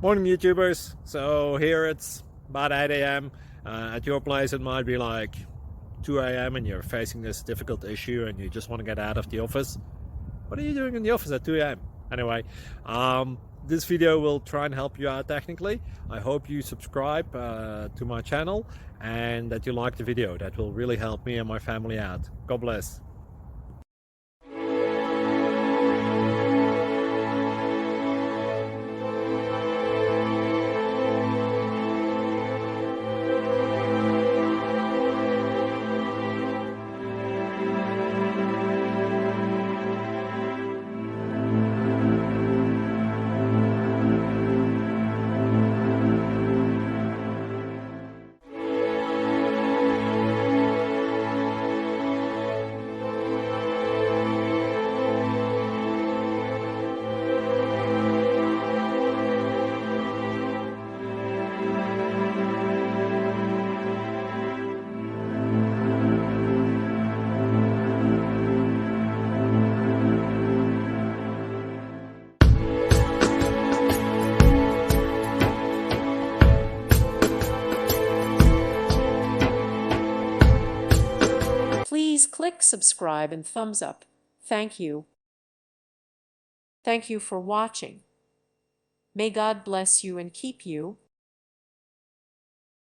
Morning, YouTubers. So here it's about 8 a.m. At your place, it might be like 2 a.m. and you're facing this difficult issue and you just want to get out of the office. What are you doing in the office at 2 a.m.? Anyway, this video will try and help you out technically. I hope you subscribe to my channel and that you like the video. That will really help me and my family out. God bless. Please click subscribe and thumbs up. Thank you. Thank you for watching. May God bless you and keep you.